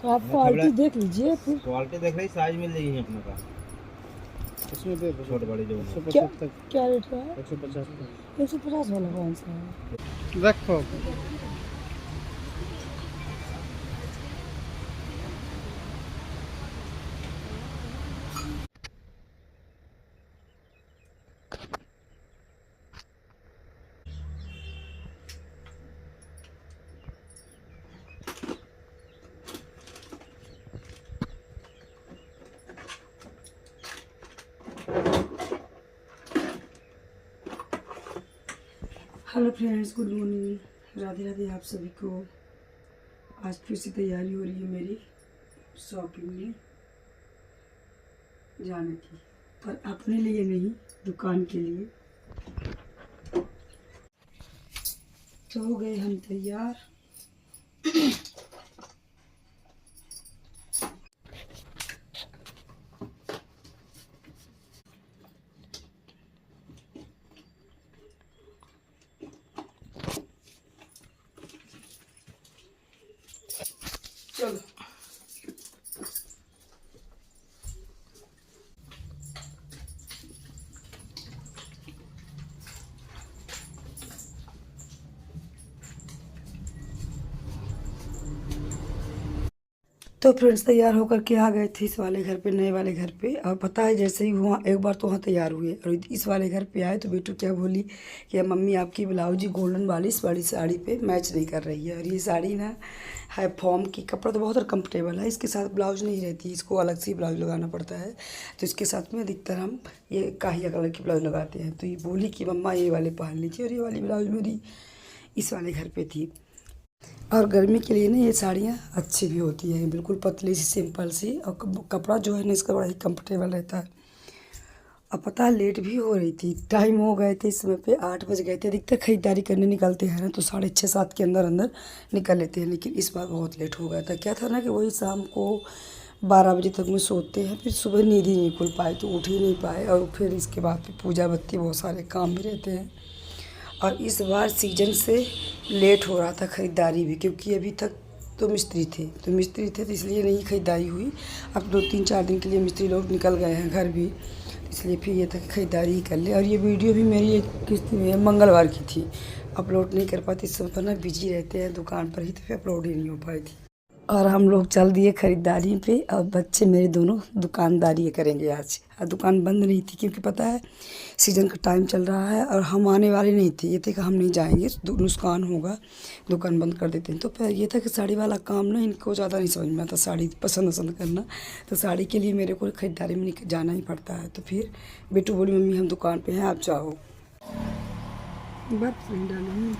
आप क्वालिटी देख लीजिए फिर। क्वालिटी देख रही, साइज मिल जाएगी अपने का उसमें पे छोटे बड़े जो क्या रेट का है? 150 150 वाला कौन सा है? रखो। Hello friends, good morning, Radhe Radhe आप सभी को। आज फिर से तैयारी हो रही है मेरी शॉपिंग में जाने की, पर अपने लिए नहीं, दुकान के लिए। तो हो गए हम तैयार। चलो तो फ्रेंड्स, तैयार होकर के आ गए थे इस वाले घर पे, नए वाले घर पे। और पता है, जैसे ही वहाँ एक बार तो वहाँ तैयार हुए और इस वाले घर पे आए तो बेटू क्या बोली कि मम्मी आपकी ब्लाउज ही गोल्डन वाली इस वाली साड़ी पे मैच नहीं कर रही है। और ये साड़ी ना है फॉर्म की, कपड़ा तो बहुत कंफर्टेबल है, इसके साथ ब्लाउज नहीं रहती, इसको अलग से ब्लाउज लगाना पड़ता है। तो इसके साथ में अधिकतर हम ये काहिया कलर की ब्लाउज लगाते हैं। तो ये बोली कि मम्मा ये वाले पहन लीजिए। और ये वाली ब्लाउज मेरी इस वाले घर पर थी। और गर्मी के लिए ना ये साड़ियाँ अच्छी भी होती हैं, बिल्कुल पतली सी, सिंपल सी। और कपड़ा जो है ना इसका बड़ा ही कंफर्टेबल रहता है। अब पता है लेट भी हो रही थी, टाइम हो गए थे इस समय पे 8 बज गए थे। अधिकतर खरीदारी करने निकलते हैं ना तो 6:30-7 के अंदर अंदर निकल लेते हैं, लेकिन इस बार बहुत लेट हो गया था। क्या था ना कि वही शाम को 12 बजे तक में सोते हैं, फिर सुबह नींद ही नहीं खुल पाई तो उठ ही नहीं पाए। और फिर इसके बाद फिर पूजा बत्ती बहुत सारे काम भी रहते हैं। और इस बार सीजन से लेट हो रहा था ख़रीदारी भी, क्योंकि अभी तक तो मिस्त्री थे तो इसलिए नहीं ख़रीदारी हुई। अब 2-3-4 दिन के लिए मिस्त्री लोग निकल गए हैं घर भी, इसलिए फिर ये था कि ख़रीदारी ही कर ले। और ये वीडियो भी मेरी एक किस्त में मंगलवार की थी, अपलोड नहीं कर पाती, इस समय पर ना बिजी रहते हैं दुकान पर ही, तो फिर अपलोड ही नहीं हो पाई थी। और हम लोग चल दिए ख़रीदारी पे। और बच्चे मेरे दोनों दुकानदारी करेंगे आज। और दुकान बंद नहीं थी, क्योंकि पता है सीज़न का टाइम चल रहा है और हम आने वाले नहीं थे। ये थे कि हम नहीं जाएंगे, नुकसान होगा, दुकान बंद कर देते हैं। तो फिर ये था कि साड़ी वाला काम ना इनको ज़्यादा नहीं समझ में आता, साड़ी पसंद करना। तो साड़ी के लिए मेरे को ख़रीदारी में जाना ही पड़ता है। तो फिर बेटू बोली मम्मी हम दुकान पर हैं, आप जाओ। बर्फ नहीं डालेंगे।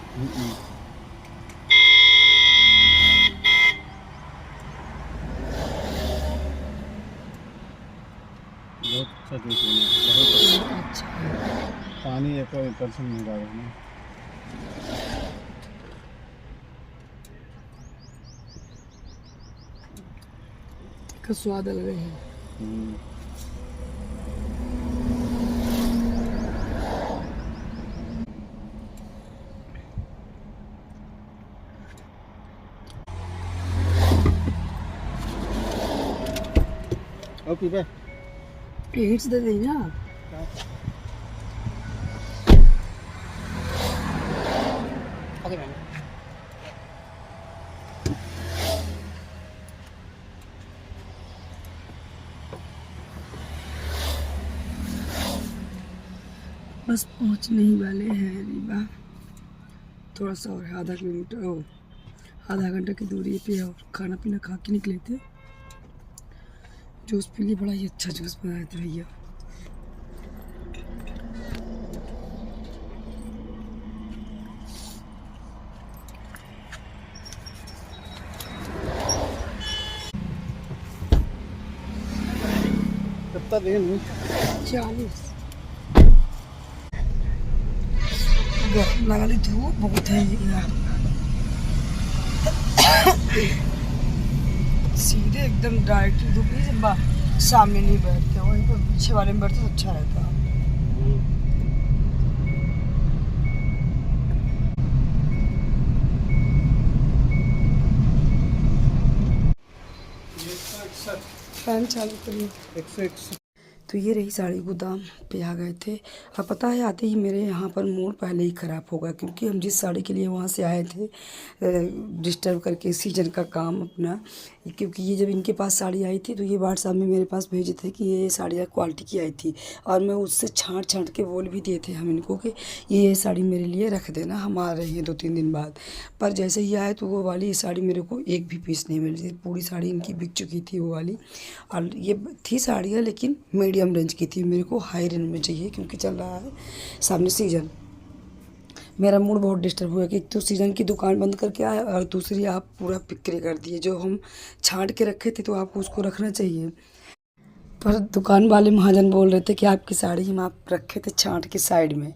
बहुत अच्छा जूस है, बहुत अच्छा है। पानी 1% नहीं डाल रहे हैं। का स्वाद अलग है। ओके पे हिट्स दे दें ना। बस पहुंचने ही वाले हैं रीवा, थोड़ा सा और आधा किलोमीटर और आधा घंटा की दूरी पे। और खाना पीना खा के निकले थे। जूस पी लिए, बड़ा ही अच्छा जूस बनाए थे भैया। कितना दिन 40 लगा ली, धूप बहुत है यार। सीधे एकदम डायरेक्ट धूप नहीं, सामने नहीं बैठते, वहीं पर पीछे वाले में बैठते तो अच्छा रहता। फैन चालू करिए। 101 तो ये रही साड़ी गोदाम पे आ गए थे। अब पता है आते ही मेरे यहाँ पर मूड पहले ही ख़राब होगा, क्योंकि हम जिस साड़ी के लिए वहाँ से आए थे डिस्टर्ब करके सीजन का काम अपना, क्योंकि ये जब इनके पास साड़ी आई थी तो ये व्हाट्सएप में मेरे पास भेजे थे कि ये साड़ी क्वालिटी की आई थी, और मैं उससे छांट के बोल भी दिए थे हम इनको कि ये साड़ी मेरे लिए रख देना, हम आ रहे हैं 2-3 दिन बाद। पर जैसे ही आए तो वो वाली साड़ी मेरे को एक भी पीस नहीं मिल रही थी, पूरी साड़ी इनकी बिक चुकी थी वो वाली। और ये थी साड़ियाँ लेकिन मीडियम रेंज की थी, मेरे को हाई रेंज में चाहिए क्योंकि चल रहा है सामने सीजन। मेरा मूड बहुत डिस्टर्ब हुआ कि एक तो सीज़न की दुकान बंद करके आए और दूसरी आप पूरा बिक्री कर दिए। जो हम छांट के रखे थे तो आपको उसको रखना चाहिए, पर दुकान वाले महाजन बोल रहे थे कि आपकी साड़ी हम आप रखे थे छांट के साइड में,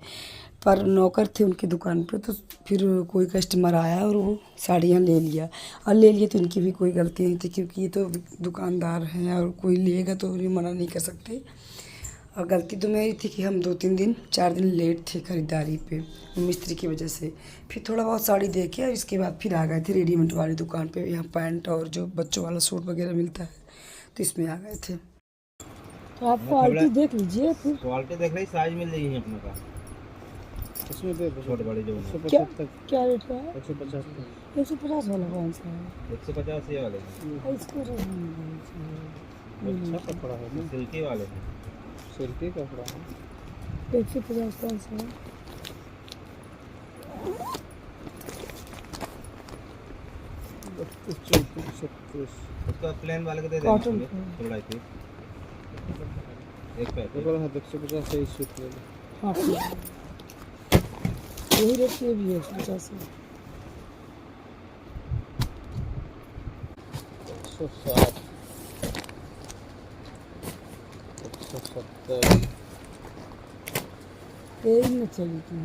पर नौकर थे उनकी दुकान पे। तो फिर कोई कस्टमर आया और वो साड़ियाँ ले लिया, और ले लिए तो इनकी भी कोई गलती नहीं थी, क्योंकि ये तो दुकानदार हैं और कोई लेगा तो उन्हें मना नहीं कर सकते। और गलती तो मेरी थी कि हम 2-3 दिन 4 दिन लेट थे ख़रीदारी पे मिस्त्री की वजह से। फिर थोड़ा बहुत साड़ी देखे और इसके बाद फिर आ गए थे रेडीमेड वाली दुकान पे। यहाँ पैंट और जो बच्चों वाला सूट वगैरह मिलता है तो इसमें आ गए थे। तो आप क्वालिटी देख लीजिए, फिर क्वालिटी देख रही साइज मिल जाएगी अपने का। इसमें दे दो छोटे बड़े जो होना। 175 क्या रेट का है? 150 150 वाला कौन सा है? 150 ये वाले हैं। इसको अच्छा कपड़ा है ना, सिल्की वाले हैं। सिल्की कपड़ा है। 150 कौन सा है? 36 उसका प्लेन वाले को दे कॉटन देंगे थोड़ा ही एक पैकेट। कपड़ा है 150 है, इस सूट ले लो। हाँ ठीक है। यही रेट ये भी है 150 है। 160 170 यही में चली थी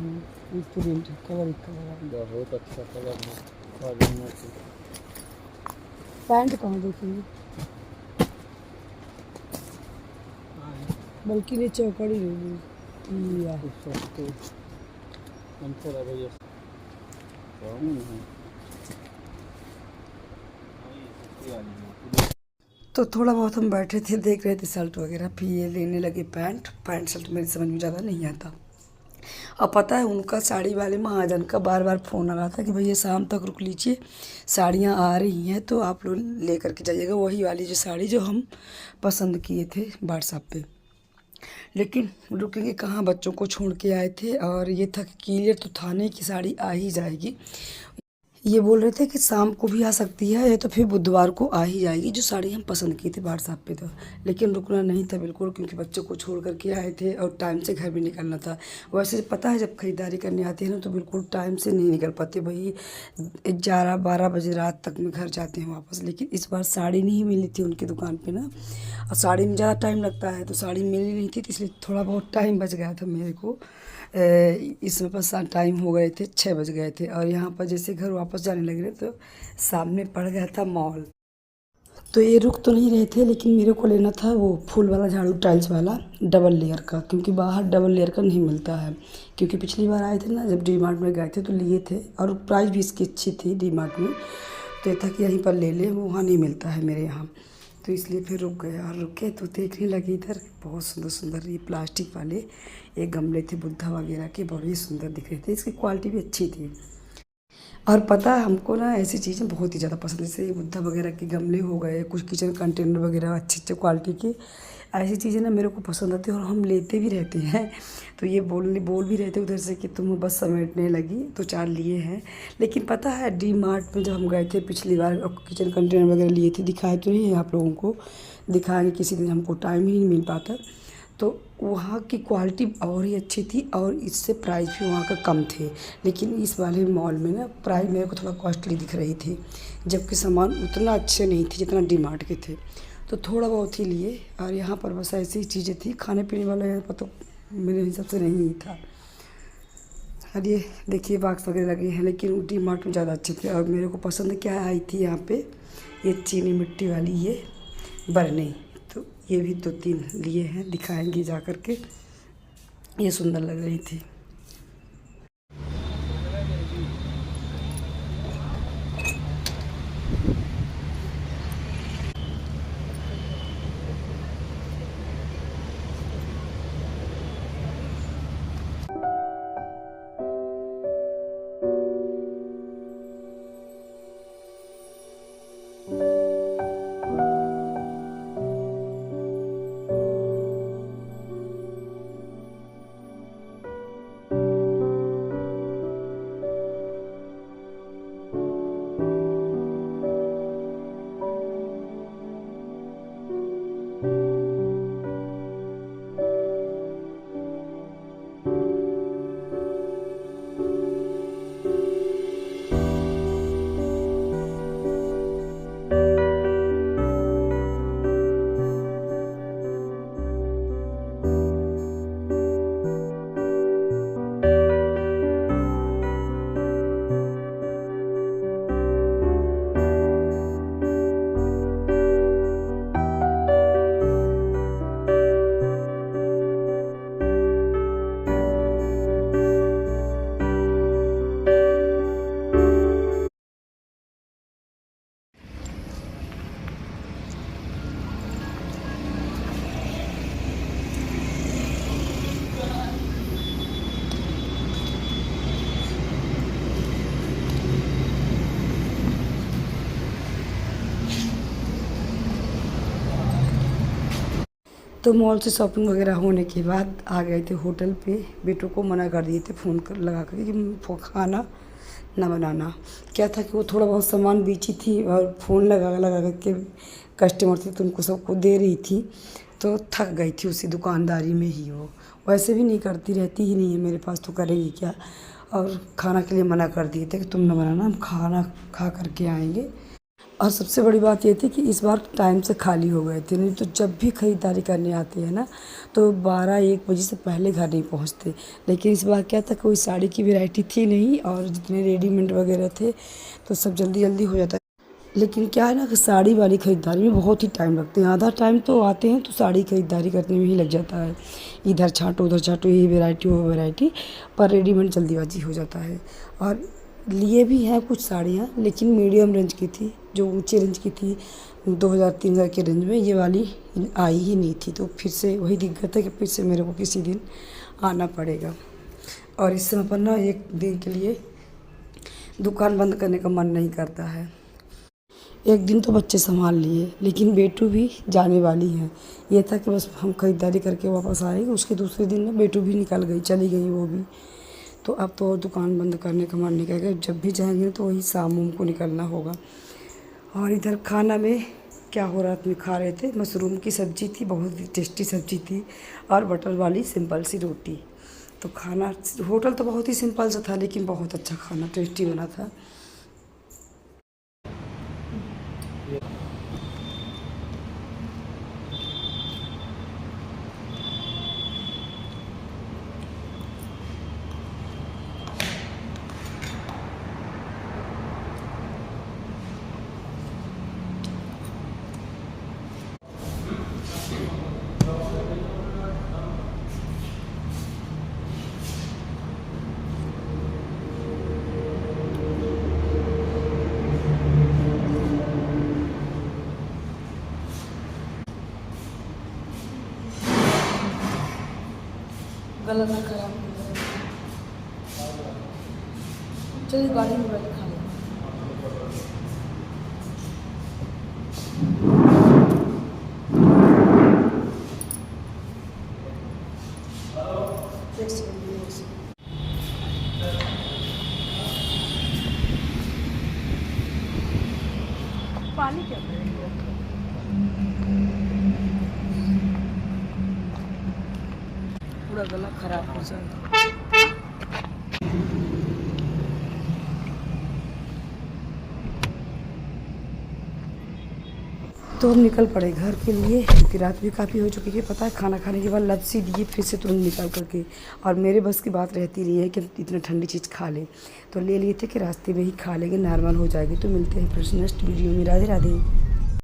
प्रिंट कवर कवर। बहुत अच्छा कलर है। कॉटन में पैंट कहाँ देखेंगे, बल्कि ये चौकड़ी रहेगी या अंतर है भैया, कौन है? तो थोड़ा बहुत हम बैठे थे देख रहे थे शर्ट वगैरह, फिर ये लेने लगे पैंट शर्ट मेरी समझ में ज़्यादा नहीं आता। अब पता है उनका साड़ी वाले महाजन का बार बार फ़ोन आ रहा था कि भैया शाम तक रुक लीजिए, साड़ियाँ आ रही हैं तो आप लोग ले करके जाइएगा, वही वाली जो साड़ी जो हम पसंद किए थे व्हाट्सएप पे। लेकिन रुकेंगे कहाँ, बच्चों को छोड़ के आए थे और ये था कि क्लियर तो था नहीं कि साड़ी आ ही जाएगी। ये बोल रहे थे कि शाम को भी आ सकती है या तो फिर बुधवार को आ ही जाएगी, जो साड़ी हम पसंद की थी व्हाट्सएप पे। तो लेकिन रुकना नहीं था बिल्कुल, क्योंकि बच्चों को छोड़ करके आए थे और टाइम से घर भी निकलना था। वैसे पता है जब ख़रीदारी करने आते हैं ना तो बिल्कुल टाइम से नहीं निकल पाते, वही 11-12 बजे रात तक में घर जाते हैं वापस। लेकिन इस बार साड़ी नहीं मिली थी उनकी दुकान पर ना, और साड़ी में ज़्यादा टाइम लगता है तो साड़ी मिली नहीं थी, तो इसलिए थोड़ा बहुत टाइम बच गया था मेरे को। इसमें बस टाइम हो गए थे 6 बज गए थे, और यहाँ पर जैसे घर वापस जाने लग रहे तो सामने पड़ गया था मॉल। तो ये रुक तो नहीं रहे थे, लेकिन मेरे को लेना था वो फूल वाला झाड़ू टाइल्स वाला डबल लेयर का, क्योंकि बाहर डबल लेयर का नहीं मिलता है। क्योंकि पिछली बार आए थे ना जब डी मार्ट में गए थे तो लिए थे, और प्राइस भी इसकी अच्छी थी डी मार्ट में, तो ये था कि यहीं पर ले लें, वहाँ नहीं मिलता है मेरे यहाँ। तो इसलिए फिर रुक गए, और रुके तो देखने लगे इधर बहुत सुंदर सुंदर ये प्लास्टिक वाले एक गमले थे बुद्धा वगैरह के, बड़े सुंदर दिख रहे थे, इसकी क्वालिटी भी अच्छी थी। और पता है हमको ना ऐसी चीज़ें बहुत ही ज़्यादा पसंद है, जैसे ये बुद्धा वगैरह के गमले हो गए, कुछ किचन कंटेनर वगैरह अच्छे क्वालिटी के, ऐसी चीज़ें ना मेरे को पसंद आती है और हम लेते भी रहते हैं। तो ये बोल भी रहते उधर से कि तुम बस समेटने लगी, तो 4 लिए हैं। लेकिन पता है डी मार्ट में जब हम गए थे पिछली बार किचन कंटेनर वगैरह लिए थे, दिखाए तो नहीं है आप लोगों को, दिखाएंगे किसी दिन, हमको टाइम ही नहीं मिल पाता। तो वहाँ की क्वालिटी और ही अच्छी थी और इससे प्राइस भी वहाँ का कम थे। लेकिन इस वाले मॉल में ना प्राइस मेरे को थोड़ा कॉस्टली दिख रही थी, जबकि सामान उतना अच्छे नहीं थे जितना डी मार्ट के थे। तो थोड़ा बहुत ही लिए, और यहाँ पर बस ऐसी चीज़ें थी, खाने पीने वाला यहाँ पर तो मेरे हिसाब से नहीं था। और ये देखिए बॉक्स वगैरह लगे हैं, लेकिन डी मार्ट में ज़्यादा अच्छे थे। और मेरे को पसंद क्या आई थी यहाँ पे, ये चीनी मिट्टी वाली ये बरनी, तो ये भी 2-3 लिए हैं, दिखाएंगे जा कर के, ये सुंदर लग रही थी। तो मॉल से शॉपिंग वगैरह होने के बाद आ गए थे होटल पे। बेटों को मना कर दिए थे फ़ोन कर लगा कर कि खाना ना बनाना। क्या था कि वो थोड़ा बहुत सामान बेची थी और फ़ोन लगा के कस्टमर थे तो उनको सबको दे रही थी, तो थक गई थी उसी दुकानदारी में ही। वो वैसे भी नहीं करती, रहती ही नहीं है मेरे पास, तो करेगी क्या। और खाना के लिए मना कर दिए थे कि तुम ना बनाना, हम खाना खा करके आएंगे। और सबसे बड़ी बात ये थी कि इस बार टाइम से खाली हो गए थे, नहीं तो जब भी ख़रीदारी करने आते हैं ना तो 12-1 बजे से पहले घर नहीं पहुंचते। लेकिन इस बार क्या था, कोई साड़ी की वैरायटी थी नहीं और जितने रेडीमेड वगैरह थे तो सब जल्दी जल्दी हो जाता है। लेकिन क्या है ना कि साड़ी वाली ख़रीदारी में बहुत ही टाइम लगते हैं। आधा टाइम तो आते हैं तो साड़ी ख़रीदारी करने में ही लग जाता है, इधर छांटो उधर छांटो, ये वैरायटी वो वैरायटी, पर रेडीमेड जल्दीबाजी हो जाता है। और लिए भी हैं कुछ साड़ियाँ, लेकिन मीडियम रेंज की थी, जो ऊंचे रेंज की थी 2000-3000 के रेंज में, ये वाली आई ही नहीं थी। तो फिर से वही दिक्कत है कि फिर से मेरे को किसी दिन आना पड़ेगा। और इस समय पर ना एक दिन के लिए दुकान बंद करने का मन नहीं करता है। एक दिन तो बच्चे संभाल लिए, लेकिन बेटू भी जाने वाली है। ये था कि बस हम खरीदारी करके वापस आएंगे, उसके दूसरे दिन ना बेटू भी निकल गई, चली गई वो भी। तो अब तो और दुकान बंद करने का मन नहीं करेगा। जब भी जाएंगे तो वही शाम को निकलना होगा। और इधर खाना में क्या हो रहा था, खा रहे थे मशरूम की सब्ज़ी थी, बहुत ही टेस्टी सब्ज़ी थी, और बटर वाली सिंपल सी रोटी। तो खाना होटल तो बहुत ही सिंपल सा था, लेकिन बहुत अच्छा खाना टेस्टी बना था। गला ना खराब हो जाए, चलिए गाड़ी में बैठ खा लें। पानी क्या करेंगे, पूरा गला खराब हो जाएगा। तो हम निकल पड़े घर के लिए, क्योंकि रात भी काफ़ी हो चुकी है। पता है, खाना खाने के बाद लस्सी दिए फिर से तुरंत निकल करके, और मेरे बस की बात रहती रही है कि इतनी ठंडी चीज़ खा ले, तो ले लिए थे कि रास्ते में ही खा लेंगे, नॉर्मल हो जाएगी। तो मिलते हैं फिर नेक्स्ट वीडियो में। राधे राधे।